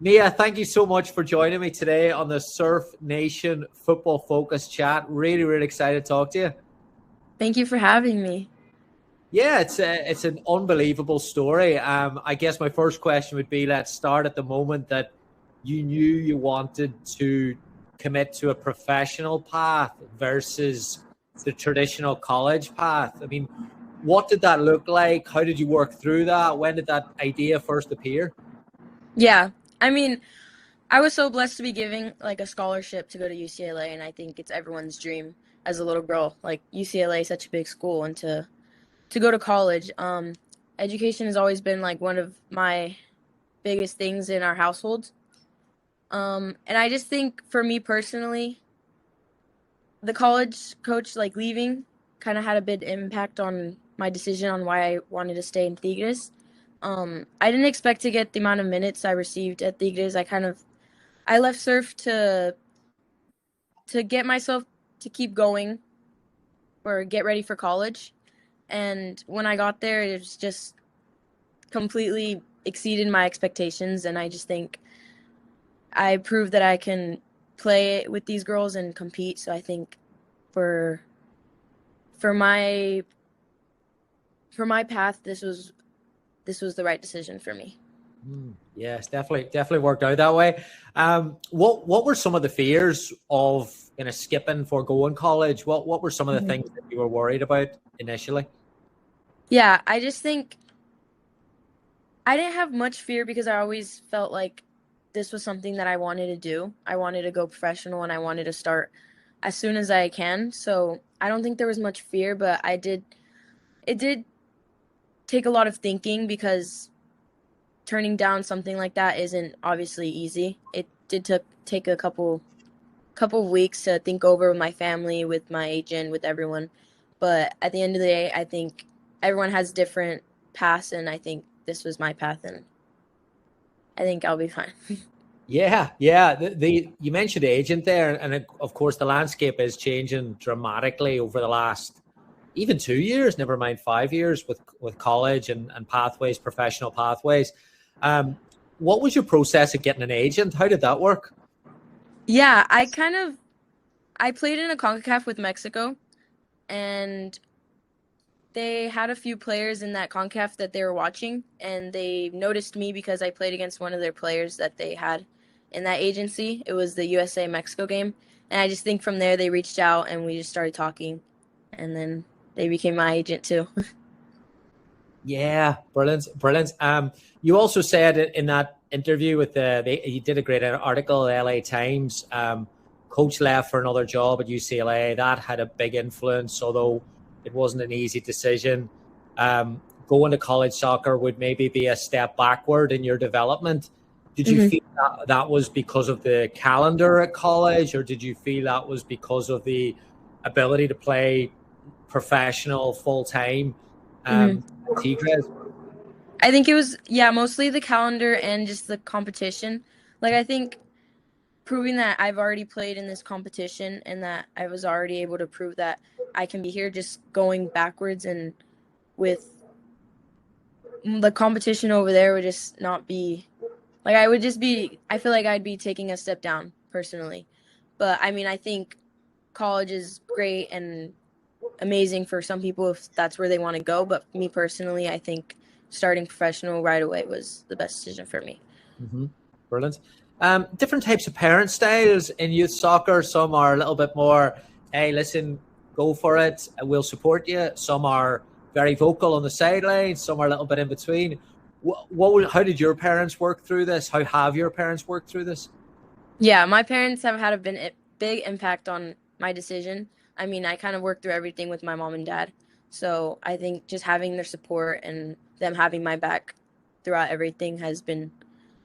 Mia, thank you so much for joining me today on the Surf Nation Football Focus chat. Really, really excited to talk to you. Thank you for having me. Yeah, it's an unbelievable story. I guess my first question would be, let's start at the moment that you knew you wanted to commit to a professional path versus the traditional college path. I mean, what did that look like? How did you work through that? When did that idea first appear? Yeah, I mean, I was so blessed to be giving like a scholarship to go to UCLA, and I think it's everyone's dream as a little girl. Like UCLA is such a big school, and to go to college, education has always been like one of my biggest things in our household. And I just think for me personally, the college coach like leaving kind of had a big impact on my decision on why I wanted to stay in Tigres. I didn't expect to get the amount of minutes I received at Tigres. I left surf to get myself to keep going or get ready for college. And when I got there, it was just completely exceeded my expectations. And I just think I proved that I can play with these girls and compete. So I think for for my for my path, this was the right decision for me. Yes, definitely worked out that way. What were some of the fears of skipping for going college? What were some of the Mhm. things that you were worried about initially? Yeah, I just think I didn't have much fear because I always felt like this was something that I wanted to do. I wanted to go professional and I wanted to start as soon as I can. So I don't think there was much fear, but it did take a lot of thinking because turning down something like that isn't obviously easy. It did take a couple of weeks to think over with my family, with my agent, with everyone. But at the end of the day, I think everyone has different paths, and I think this was my path, and I think I'll be fine. Yeah. You mentioned agent there, and of course the landscape is changing dramatically over the last even 2 years, never mind 5 years with college and pathways, professional pathways. Um, what was your process of getting an agent? How did that work? Yeah, I played in a CONCACAF with Mexico, and they had a few players in that CONCACAF that they were watching, and they noticed me because I played against one of their players that they had in that agency. It was the USA Mexico game, and I just think from there they reached out and we just started talking, and then they became my agent too. Yeah, brilliant. You also said in that interview with you did a great article, the LA Times. Coach left for another job at UCLA. That had a big influence, although it wasn't an easy decision. Going to college soccer would maybe be a step backward in your development. Did you hmm feel that was because of the calendar at college, or did you feel that was because of the ability to play professional full time? hmm Tigres. I think it was, yeah, mostly the calendar and just the competition. Like I think proving that I've already played in this competition and that I was already able to prove that I can be here, just going backwards and with the competition over there would just not be like I would just be I feel like I'd be taking a step down personally. But I mean, I think college is great and amazing for some people if that's where they want to go, but me personally, I think starting professional right away was the best decision for me. Mm-hmm. Brilliant. Different types of parent styles in youth soccer. Some are a little bit more, hey, listen, go for it. We'll support you. Some are very vocal on the sidelines. Some are a little bit in between. How did your parents work through this? How have your parents worked through this? Yeah, my parents have had a big impact on my decision. I mean, I kind of worked through everything with my mom and dad. So I think just having their support and them having my back throughout everything has been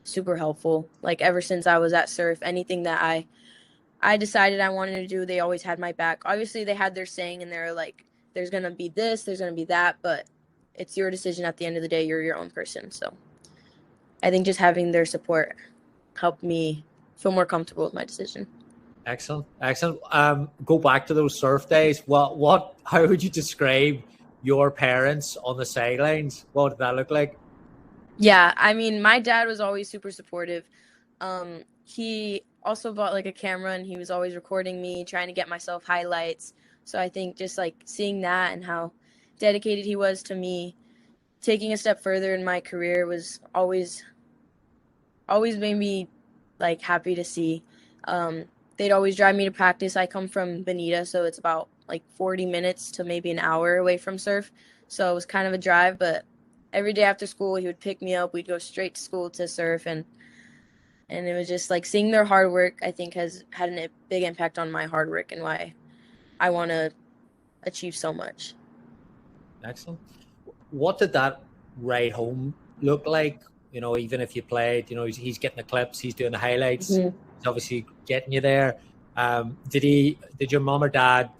super helpful. Like ever since I was at Surf, anything that I decided I wanted to do, they always had my back. Obviously, they had their saying and they're like, there's going to be this, there's going to be that, but it's your decision at the end of the day. You're your own person. So I think just having their support helped me feel more comfortable with my decision. Excellent. Go back to those surf days. How would you describe your parents on the sidelines? What did that look like? Yeah, I mean, my dad was always super supportive. He also bought like a camera, and he was always recording me, trying to get myself highlights. So I think just like seeing that and how dedicated he was to me taking a step further in my career was always made me like happy to see. They'd always drive me to practice. I come from Bonita, so it's about like 40 minutes to maybe an hour away from surf. So it was kind of a drive, but every day after school he would pick me up. We'd go straight to school to surf, and it was just like seeing their hard work, I think has had a big impact on my hard work and why I want to achieve so much. Excellent. What did that ride home look like? You know, even if you played, you know, he's getting the clips, he's doing the highlights, Mm-hmm. he's obviously getting you there. Did your mom or dad,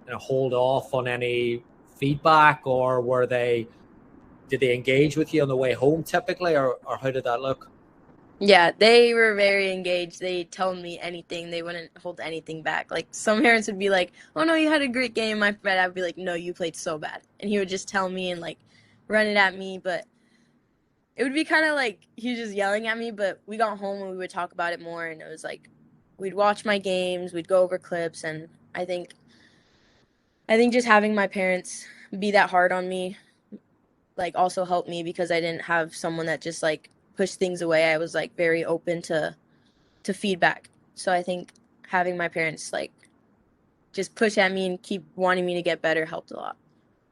you know, hold off on any feedback, or did they engage with you on the way home typically, or how did that look? Yeah, they were very engaged. They told me anything. They wouldn't hold anything back. Like some parents would be like, "Oh no, you had a great game." My dad would be like, "No, you played so bad," and he would just tell me and like run it at me. But it would be kind of like he was just yelling at me. But we got home and we would talk about it more, and it was like we'd watch my games, we'd go over clips, and I think just having my parents be that hard on me like also helped me because I didn't have someone that just like pushed things away. I was like very open to feedback. So I think having my parents like just push at me and keep wanting me to get better helped a lot.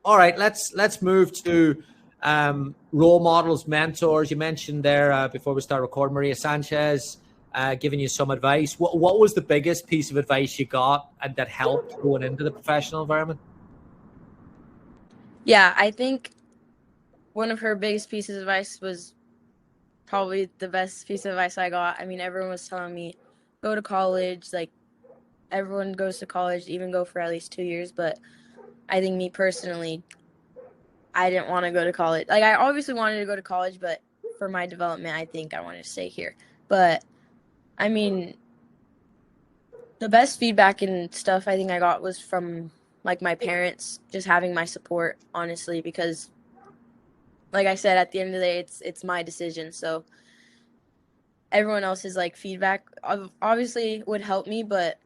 All right, let's move to role models, mentors. You mentioned there before we start recording, Maria Sanchez giving you some advice. What was the biggest piece of advice you got and that helped going into the professional environment? Yeah, I think one of her biggest pieces of advice was probably the best piece of advice I got. I mean, everyone was telling me go to college, like everyone goes to college, even go for at least 2 years. But I think me personally, I didn't want to go to college. Like I obviously wanted to go to college, but for my development, I think I wanted to stay here. But I mean, the best feedback and stuff I think I got was from like my parents, just having my support, honestly, because like I said, at the end of the day, it's my decision. So everyone else's like feedback obviously would help me, but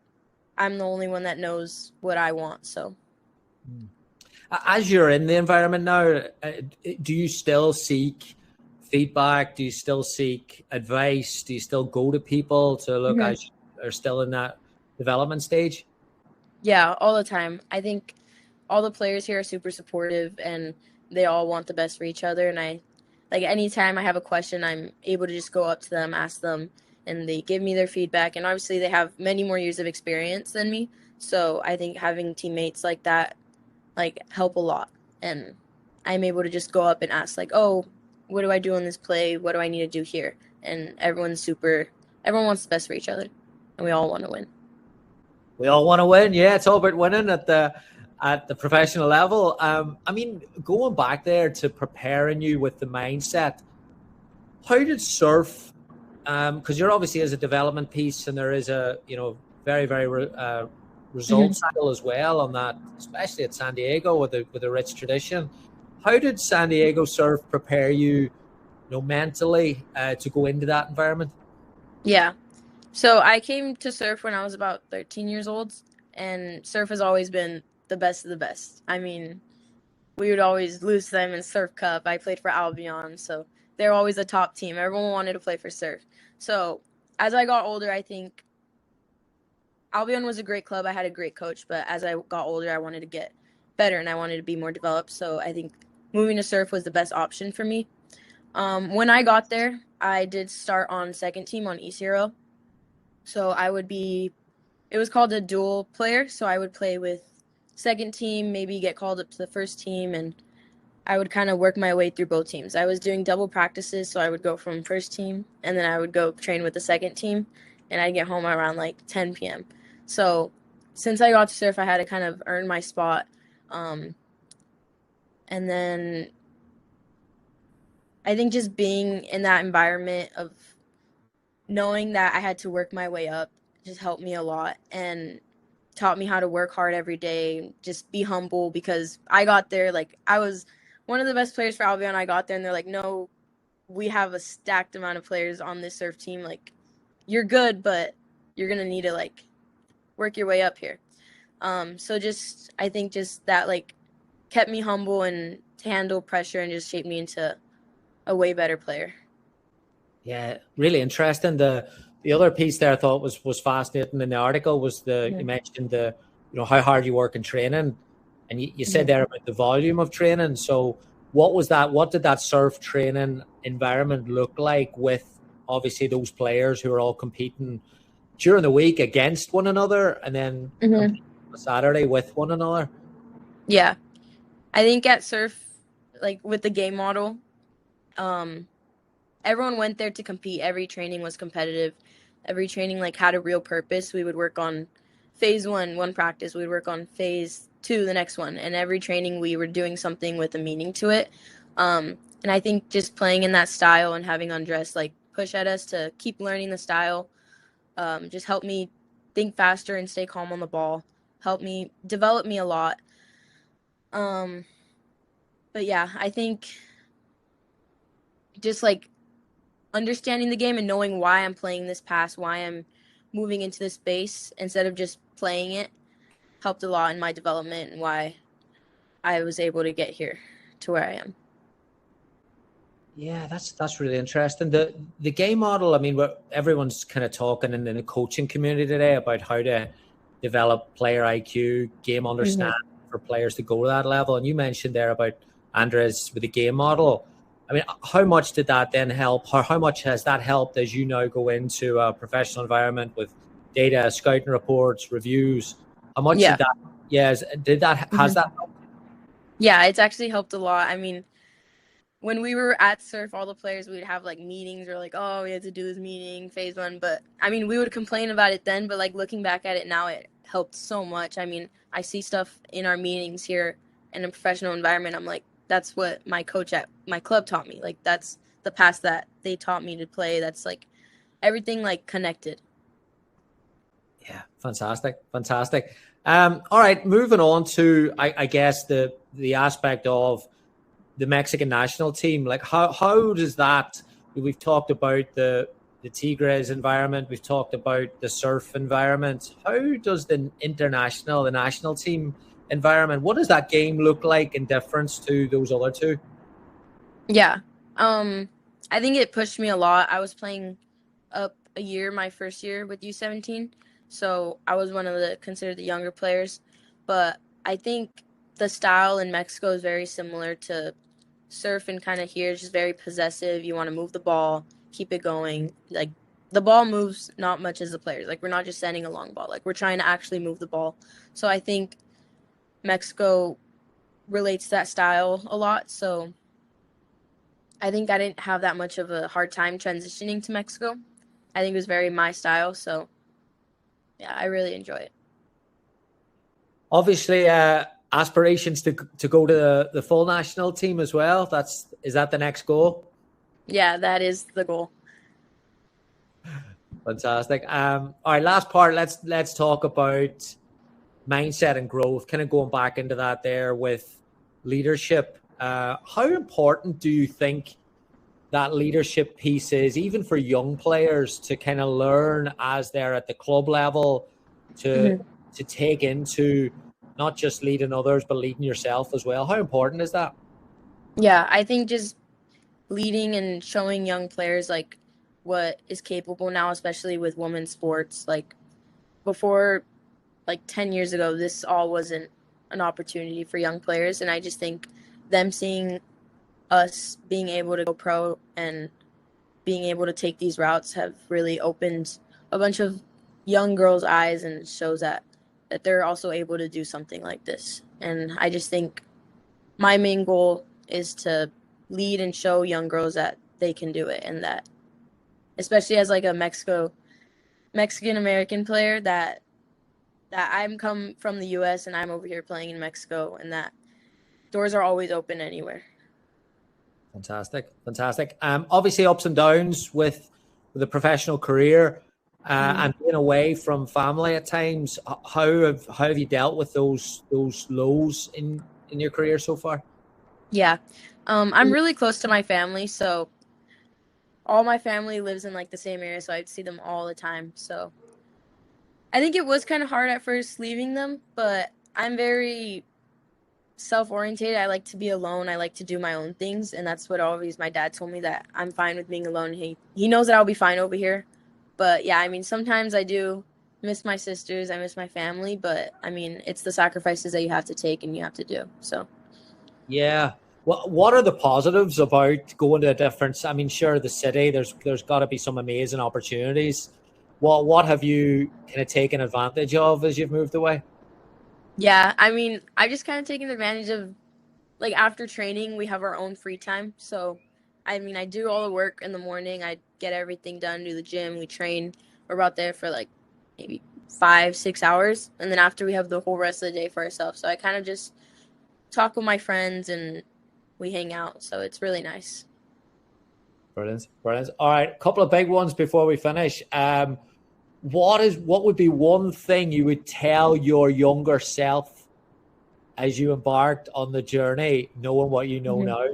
I'm the only one that knows what I want. So As you're in the environment now, do you still seek feedback? Do you still seek advice? Do you still go to people to look mm-hmm. as you are still in that development stage? Yeah, all the time. I think all the players here are super supportive and they all want the best for each other. And I like anytime I have a question, I'm able to just go up to them, ask them, and they give me their feedback. And obviously, they have many more years of experience than me. So I think having teammates like that like help a lot. And I'm able to just go up and ask like, "Oh, what do I do on this play? What do I need to do here?" And everyone wants the best for each other, and we all want to win. We all want to win. Yeah, it's all about winning at the professional level. I mean, going back there to preparing you with the mindset, how did surf? Because you're obviously as a development piece, and there is a very results angle as well on that, especially at San Diego with a rich tradition. How did San Diego surf prepare you, mentally to go into that environment? Yeah. So I came to surf when I was about 13 years old, and surf has always been the best of the best. I mean, we would always lose to them in Surf Cup. I played for Albion, so they're always a top team. Everyone wanted to play for surf. So as I got older, I think Albion was a great club. I had a great coach, but as I got older, I wanted to get better and I wanted to be more developed. So I think moving to surf was the best option for me. When I got there, I did start on second team on East Hero. So it was called a dual player. So I would play with second team, maybe get called up to the first team, and I would kind of work my way through both teams. I was doing double practices, so I would go from first team, and then I would go train with the second team, and I'd get home around like 10 p.m. So since I got to surf, I had to kind of earn my spot. And then I think just being in that environment of knowing that I had to work my way up just helped me a lot and taught me how to work hard every day, just be humble because I got there, like I was one of the best players for Albion. I got there and they're like, no, we have a stacked amount of players on this surf team. Like you're good, but you're going to need to like work your way up here. So just, I think just that like kept me humble and to handle pressure and just shaped me into a way better player. Yeah, really interesting. The other piece there I thought was fascinating in the article was you mentioned how hard you work in training, and you said there about the volume of training. So what was that? What did that surf training environment look like with obviously those players who are all competing during the week against one another and then competing on Saturday with one another? Yeah, I think at surf, like with the game model, everyone went there to compete. Every training was competitive. Every training like had a real purpose. We would work on phase one practice. We'd work on phase two, the next one. And every training we were doing something with a meaning to it. And I think just playing in that style and having Andres like push at us to keep learning the style just helped me think faster and stay calm on the ball. Helped me develop me a lot. But yeah, I think just like understanding the game and knowing why I'm playing this pass, why I'm moving into this space instead of just playing it helped a lot in my development and why I was able to get here to where I am. Yeah, that's really interesting. The game model, I mean, everyone's kind of talking in the coaching community today about how to develop player IQ, game understanding for players to go to that level. And you mentioned there about Andres with the game model. I mean, how much did that then help? How much has that helped as you now go into a professional environment with data, scouting reports, reviews? How much did that? Yes, has that helped? Yeah, it's actually helped a lot. I mean, when we were at surf, all the players, we'd have like meetings or like, oh, we had to do this meeting, phase one. But I mean, we would complain about it then, but like looking back at it now, it helped so much. I mean, I see stuff in our meetings here in a professional environment. I'm like, that's what my coach at my club taught me. Like, that's the pass that they taught me to play. That's like everything like connected. Yeah, fantastic. All right, moving on to, I guess, the aspect of the Mexican national team. Like, how does that? We've talked about the Tigres environment. We've talked about the surf environment. How does the national team environment? What does that game look like in difference to those other two? Yeah, I think it pushed me a lot. I was playing up a year, my first year with U17, so I was one of the considered the younger players. But I think the style in Mexico is very similar to surf and kind of here. It's just very possessive. You want to move the ball, keep it going. Like the ball moves not much as the players. Like we're not just sending a long ball. Like we're trying to actually move the ball. So I think Mexico relates to that style a lot. So I think I didn't have that much of a hard time transitioning to Mexico. I think it was very my style. So yeah, I really enjoy it. Obviously, aspirations to go to the full national team as well. Is that the next goal? Yeah, that is the goal. Fantastic. All right, last part. Let's talk about mindset and growth. Kind of going back into that there with leadership. How important do you think that leadership piece is, even for young players, to kind of learn as they're at the club level to take into not just leading others, but leading yourself as well? How important is that? Yeah, I think just leading and showing young players like what is capable now, especially with women's sports. Like before, like 10 years ago, this all wasn't an opportunity for young players. And I just think them seeing us being able to go pro and being able to take these routes have really opened a bunch of young girls' eyes and shows that they're also able to do something like this. And I just think my main goal is to lead and show young girls that they can do it, and that especially as like a Mexican American player that I'm come from the US and I'm over here playing in Mexico, and that doors are always open anywhere. Fantastic. Obviously ups and downs with the professional career and being away from family at times. How have you dealt with those lows in your career so far? Yeah. I'm really close to my family, so all my family lives in like the same area, so I'd see them all the time. So I think it was kind of hard at first leaving them, but I'm very self-oriented. I like to be alone. I like to do my own things, and that's what always my dad told me, that I'm fine with being alone. He knows that I'll be fine over here. But yeah, I mean, sometimes I do miss my sisters. I miss my family, but I mean, it's the sacrifices that you have to take and you have to do. So Yeah. What are the positives about going to a different? I mean, sure, the city. There's got to be some amazing opportunities. What have you kind of taken advantage of as you've moved away? yeah, I mean, I've just kind of taken advantage of, like, after training, we have our own free time. So, I mean, I do all the work in the morning. I get everything done, do the gym, we train. We're about there for like maybe 5, 6 hours. And then after, we have the whole rest of the day for ourselves. So I kind of just talk with my friends and we hang out. So it's really nice. Brilliant, brilliant. All right, a couple of big ones before we finish. What would be one thing you would tell your younger self as you embarked on the journey, knowing what you know now?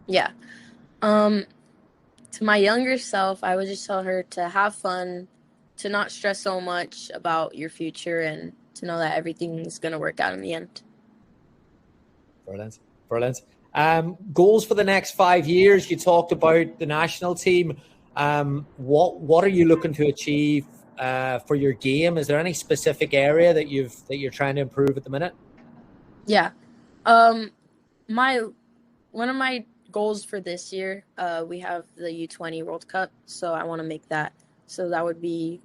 Yeah. Um, to my younger self, I would just tell her to have fun, to not stress so much about your future, and to know that everything's going to work out in the end. Brilliant, brilliant. Goals for the next 5 years. You talked about the national team. What are you looking to achieve for your game? Is there any specific area that you're trying to improve at the minute? Yeah. My one of my goals for this year, we have the U20 World Cup, so I want to make that. So that would be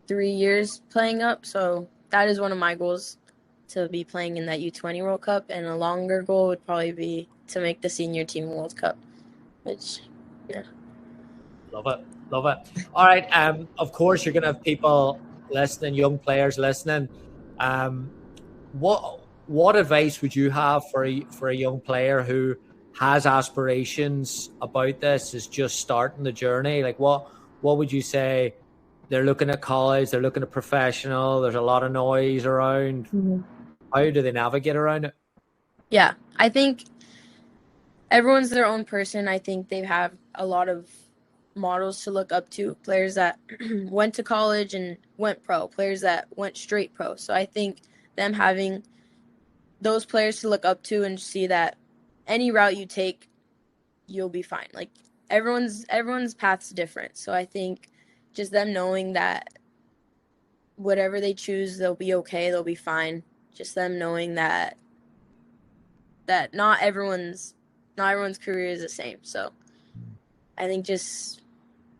3 years playing up. So that is one of my goals, to be playing in that U20 World Cup, and a longer goal would probably be to make the senior team World Cup, which, yeah. Love it. Love it. All right. Of course, you're going to have people listening, young players listening. Um, what advice would you have for a young player who has aspirations about this, is just starting the journey? Like what would you say? They're looking at college, they're looking at professional. There's a lot of noise around. How do they navigate around it? Yeah, I think everyone's their own person. I think they have a lot of models to look up to, players that went to college and went pro, players that went straight pro. So I think them having those players to look up to and see that any route you take, you'll be fine. Like, everyone's path's different. So I think just them knowing that whatever they choose, they'll be okay, they'll be fine. Just them knowing that not everyone's career is the same. So I think just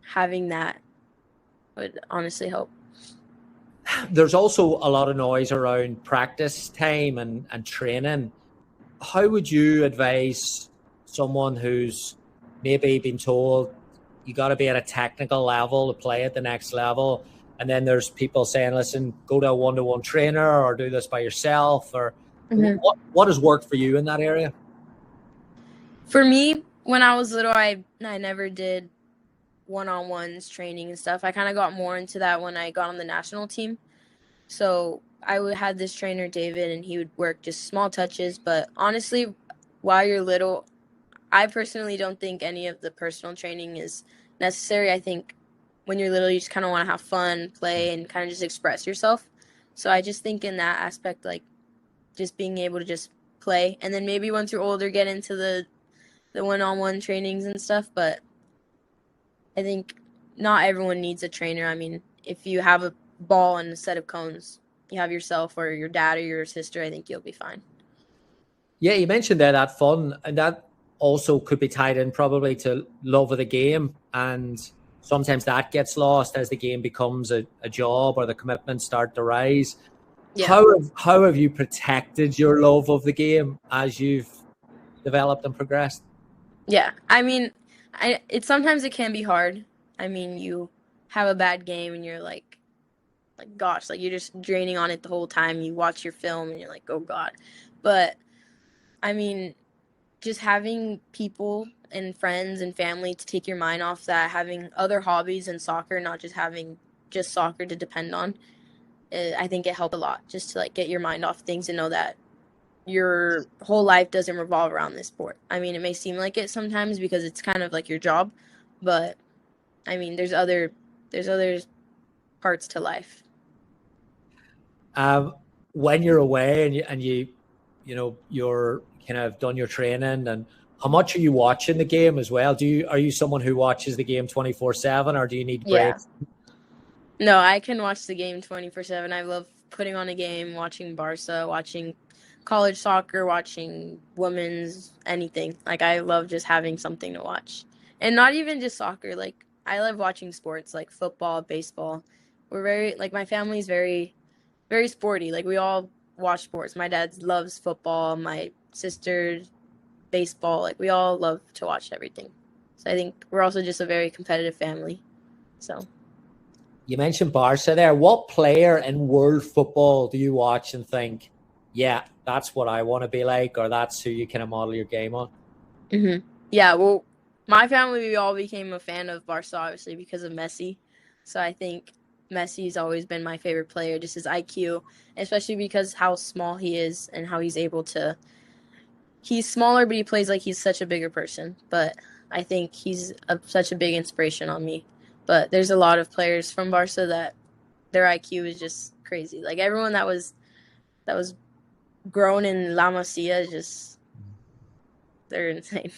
having that would honestly help. There's also a lot of noise around practice time and training. How would you advise someone who's maybe been told you got to be at a technical level to play at the next level, and then there's people saying, listen, go to a one-to-one trainer or do this by yourself? Or what has worked for you in that area? For me, when I was little, I never did one-on-ones training and stuff. I kind of got more into that when I got on the national team. So had this trainer, David, and he would work just small touches. But honestly, while you're little, I personally don't think any of the personal training is necessary. I think when you're little, you just kind of want to have fun, play, and kind of just express yourself. So I just think in that aspect, like, just being able to just play. And then maybe once you're older, get into the one-on-one trainings and stuff. But I think not everyone needs a trainer. I mean, if you have a ball and a set of cones, you have yourself or your dad or your sister, I think you'll be fine. Yeah, you mentioned there that fun, and that also could be tied in probably to love of the game. And sometimes that gets lost as the game becomes a job or the commitments start to rise. Yeah. How have you protected your love of the game as you've developed and progressed? Yeah. I mean, sometimes it can be hard. I mean, you have a bad game and you're like gosh, like, you're just draining on it the whole time. You watch your film and you're like, oh God. But I mean, just having people and friends and family to take your mind off that, having other hobbies in soccer, not just having just soccer to depend on, I think it helped a lot, just to like get your mind off things and know that your whole life doesn't revolve around this sport. I mean, it may seem like it sometimes because it's kind of like your job, but I mean, there's other parts to life. When you're away you're kind of done your training, and how much are you watching the game as well? Are you someone who watches the game 24/7, or do you need Yeah. breaks? No, I can watch the game 24/7. I love putting on a game, watching Barca, watching college soccer, watching women's anything. Like I love just having something to watch. And not even just soccer. Like I love watching sports like football, baseball. We're very like my family's very sporty. Like we all watch sports. My dad loves football, my sister baseball. Like we all love to watch everything. So I think we're also just a very competitive family. So You mentioned Barca there. What player in world football do you watch and think, yeah, that's what I want to be like, or that's who you kind of model your game on? yeah, well, my family we all became a fan of Barca obviously because of Messi. So I think Messi's always been my favorite player, just his IQ, especially because how small he is and how he's able to. He's smaller, but he plays like he's such a bigger person. But I think he's such a big inspiration on me. But there's a lot of players from Barca that their IQ is just crazy. Like everyone that was grown in La Masia is just they're insane.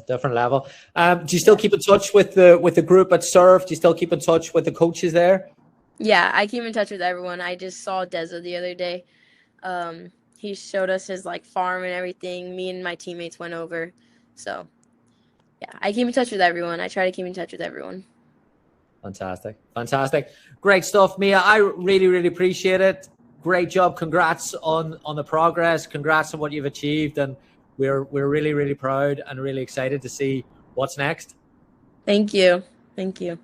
Different level. Do you still keep in touch with the group at Surf? Do you still keep in touch with the coaches there? Yeah, I keep in touch with everyone. I just saw Deza the other day. He showed us his like farm and everything. Me and my teammates went over. So yeah, I keep in touch with everyone. I try to keep in touch with everyone. Fantastic. Great stuff, Mia. I really, really appreciate it. Great job. Congrats on the progress. Congrats on what you've achieved. And we're really, really proud and really excited to see what's next. Thank you. Thank you.